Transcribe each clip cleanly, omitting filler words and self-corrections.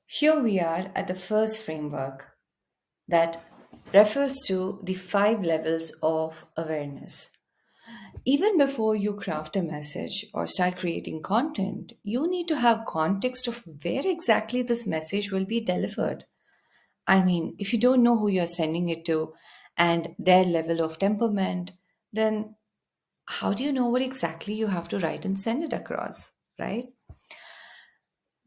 Here we are at the first framework that refers to the five levels of awareness. Even before you craft a message or start creating content, you need to have context of where exactly this message will be delivered. I mean, if you don't know who you're sending it to and their level of temperament, then how do you know what exactly you have to write and send it across, right?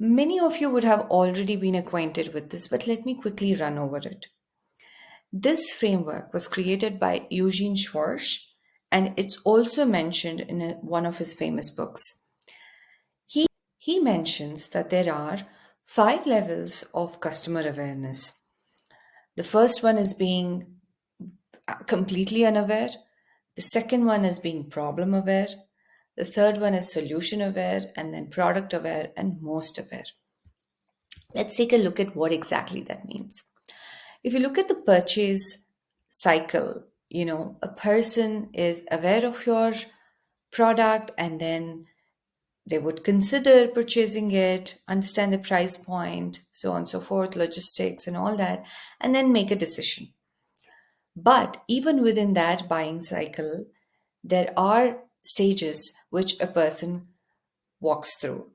Many of you would have already been acquainted with this, but let me quickly run over it. This framework was created by Eugene Schwartz, and it's also mentioned in one of his famous books. He mentions that there are five levels of customer awareness. The first one is being completely unaware. The second one is being problem aware. The third one is solution aware, and then product aware, and most aware. Let's take a look at what exactly that means. If you look at the purchase cycle, a person is aware of your product and then they would consider purchasing it, understand the price point, so on and so forth, logistics and all that, and then make a decision. But even within that buying cycle, there are stages which a person walks through.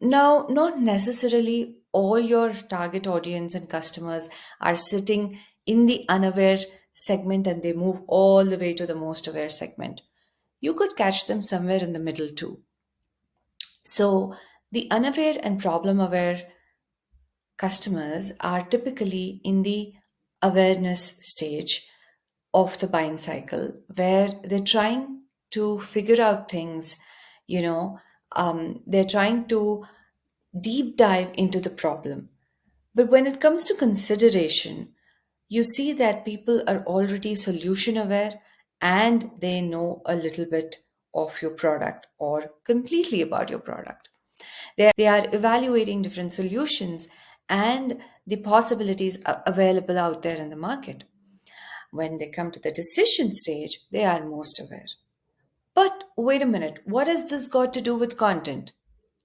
Now, not necessarily all your target audience and customers are sitting in the unaware segment and they move all the way to the most aware segment. You could catch them somewhere in the middle too. So, the unaware and problem aware customers are typically in the awareness stage of the buying cycle where they're trying to figure out things, they're trying to deep dive into the problem. But when it comes to consideration, you see that people are already solution aware and they know a little bit of your product or completely about your product. They are evaluating different solutions and the possibilities available out there in the market. When they come to the decision stage, they are most aware. But wait a minute, what has this got to do with content?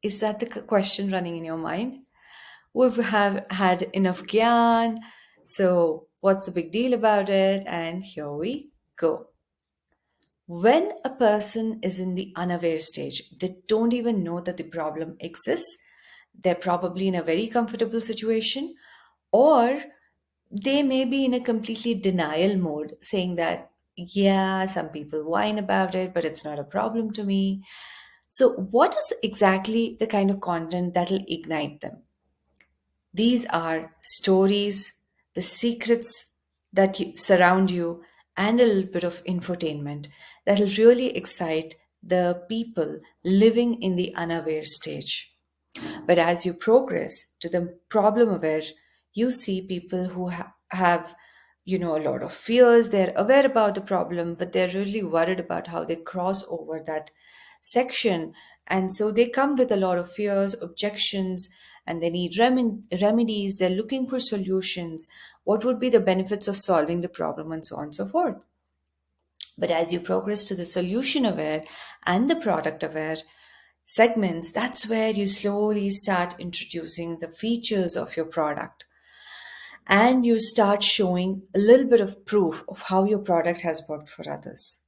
Is that the question running in your mind? We have had enough gyan, so what's the big deal about it? And here we go. When a person is in the unaware stage, they don't even know that the problem exists. They're probably in a very comfortable situation, or they may be in a completely denial mode, saying that, yeah, some people whine about it, but it's not a problem to me. So, what is exactly the kind of content that will ignite them? These are stories, the secrets that surround you, and a little bit of infotainment that will really excite the people living in the unaware stage. But as you progress to the problem aware, you see people who have, a lot of fears. They're aware about the problem, but they're really worried about how they cross over that section. And so they come with a lot of fears, objections, and they need remedies. They're looking for solutions. What would be the benefits of solving the problem, and so on and so forth. But as you progress to the solution aware and the product aware, segments, that's where you slowly start introducing the features of your product and you start showing a little bit of proof of how your product has worked for others.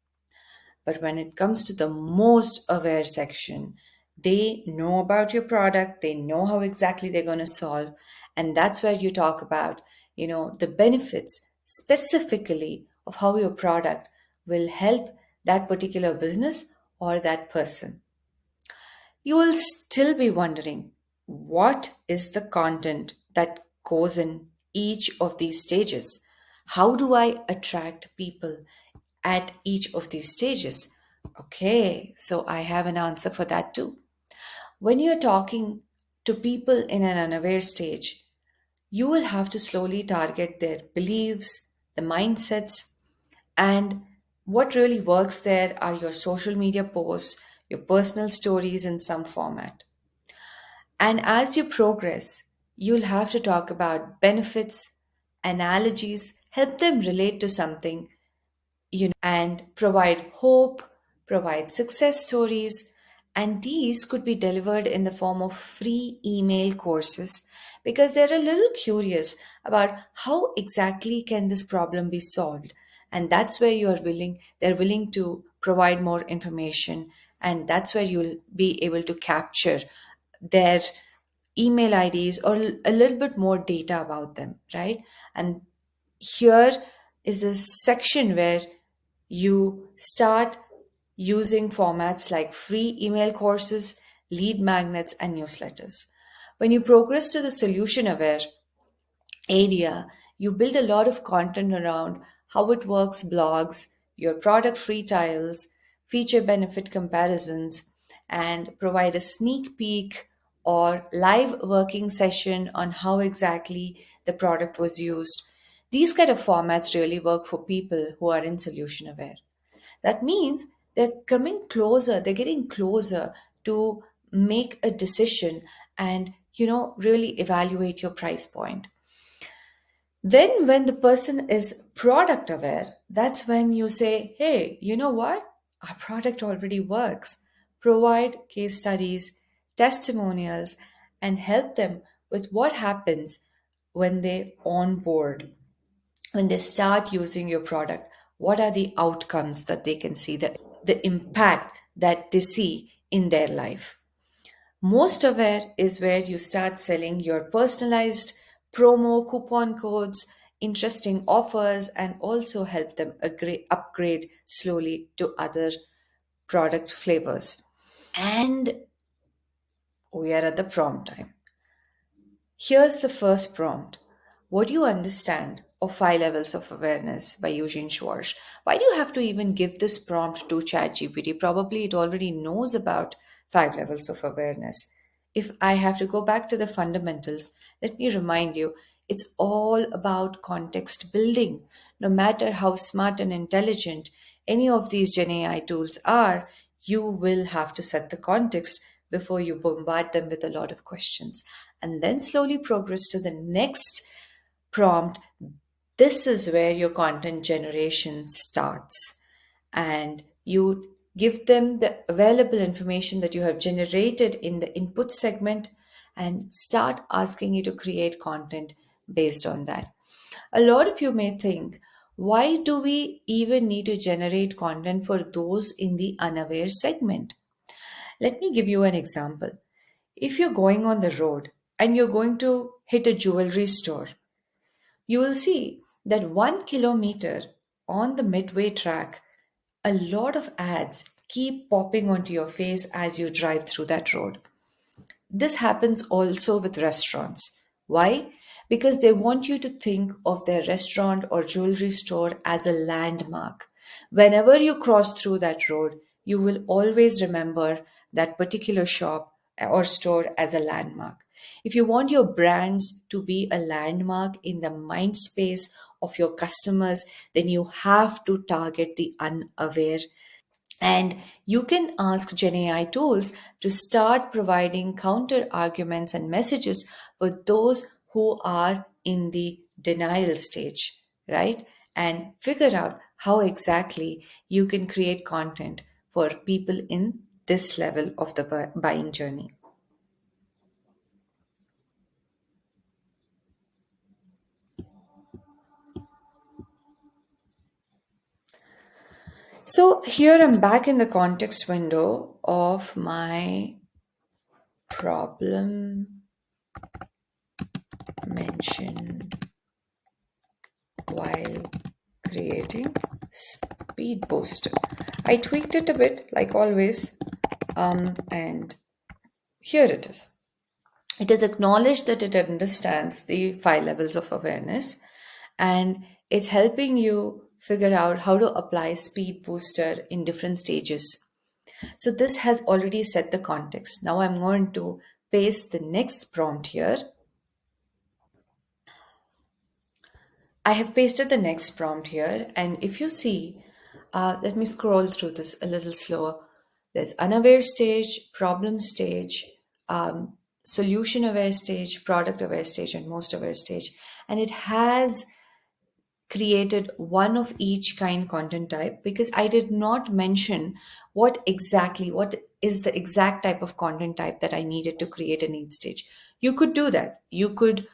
But when it comes to the most aware section, they know about your product, they know how exactly they're going to solve, and that's where you talk about, the benefits specifically of how your product will help that particular business or that person. You will still be wondering what is the content that goes in each of these stages? How do I attract people at each of these stages? Okay, so I have an answer for that too. When you're talking to people in an unaware stage, you will have to slowly target their beliefs, the mindsets, and what really works there are your social media posts, your personal stories in some format. And as you progress, you'll have to talk about benefits, analogies, help them relate to something, and provide hope, provide success stories, And these could be delivered in the form of free email courses because they're a little curious about how exactly can this problem be solved. And that's where they're willing to provide more information. And that's where you'll be able to capture their email IDs or a little bit more data about them, right? And here is a section where you start using formats like free email courses, lead magnets, and newsletters. When you progress to the solution aware area, you build a lot of content around how it works blogs, your product free trials, feature benefit comparisons, and provide a sneak peek or live working session on how exactly the product was used. These kind of formats really work for people who are in solution aware. That means they're getting closer to make a decision and really evaluate your price point. Then, when the person is product aware, that's when you say, hey, you know what? Our product already works. Provide case studies, testimonials, and help them with what happens when they onboard, when they start using your product. What are the outcomes that they can see, the impact that they see in their life? Most aware is where you start selling your personalized promo coupon codes, interesting offers, and also help them upgrade slowly to other product flavors. And we are at the prompt time. Here's the first prompt. What do you understand of five levels of awareness by Eugene Schwartz? Why do you have to even give this prompt to ChatGPT? Probably it already knows about five levels of awareness. If I have to go back to the fundamentals, let me remind you it's all about context building. No matter how smart and intelligent any of these Gen AI tools are, you will have to set the context before you bombard them with a lot of questions and then slowly progress to the next prompt. This is where your content generation starts, and you give them the available information that you have generated in the input segment and start asking you to create content based on that. A lot of you may think, why do we even need to generate content for those in the unaware segment? Let me give you an example. If you're going on the road and you're going to hit a jewelry store, you will see that 1 kilometer on the midway track, a lot of ads keep popping onto your face as you drive through that road. This happens also with restaurants. Why? Because they want you to think of their restaurant or jewelry store as a landmark. Whenever you cross through that road, you will always remember that particular shop or store as a landmark. If you want your brands to be a landmark in the mind space of your customers, then you have to target the unaware. And you can ask Gen AI tools to start providing counter arguments and messages for those who are in the denial stage, right? And figure out how exactly you can create content for people in this level of the buying journey. So here I'm back in the context window of my problem mentioned while creating speed booster. I tweaked it a bit like always, and here it is. It has acknowledged that it understands the five levels of awareness, and it's helping you figure out how to apply speed booster in different stages. So this has already set the context. Now I'm going to paste the next prompt here. I have pasted the next prompt here, and if you see, let me scroll through this a little slower. There's unaware stage, problem stage, solution aware stage, product aware stage, and most aware stage. And it has created one of each kind content type because I did not mention what is the exact type of content type that I needed to create in each stage. You could do that. You could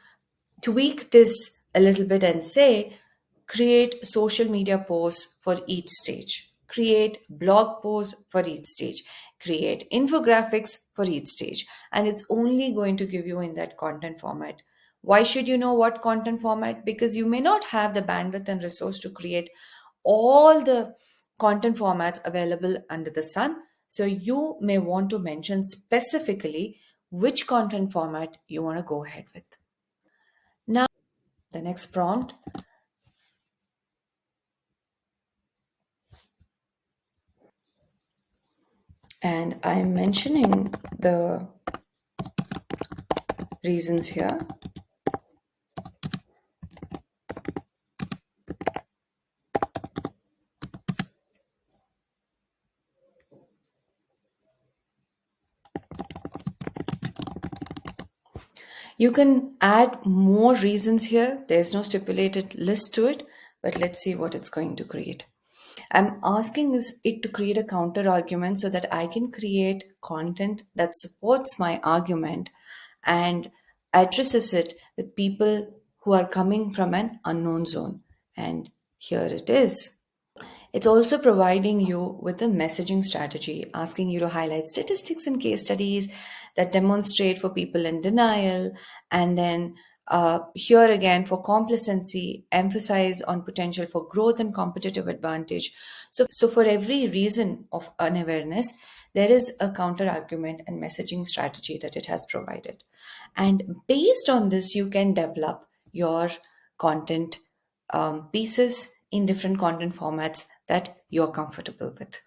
tweak this a little bit and say, create social media posts for each stage, create blog posts for each stage, create infographics for each stage, and it's only going to give you in that content format. Why should you know what content format? Because you may not have the bandwidth and resource to create all the content formats available under the sun. So you may want to mention specifically which content format you want to go ahead with. Now, the next prompt, and I'm mentioning the reasons here. You can add more reasons here. There's no stipulated list to it, but let's see what it's going to create. I'm asking it to create a counter argument so that I can create content that supports my argument and addresses it with people who are coming from an unknown zone. And here it is. It's also providing you with a messaging strategy, asking you to highlight statistics and case studies that demonstrate for people in denial, and then here again for complacency, emphasize on potential for growth and competitive advantage. So for every reason of unawareness, there is a counter argument and messaging strategy that it has provided. And based on this, you can develop your content pieces in different content formats that you're comfortable with.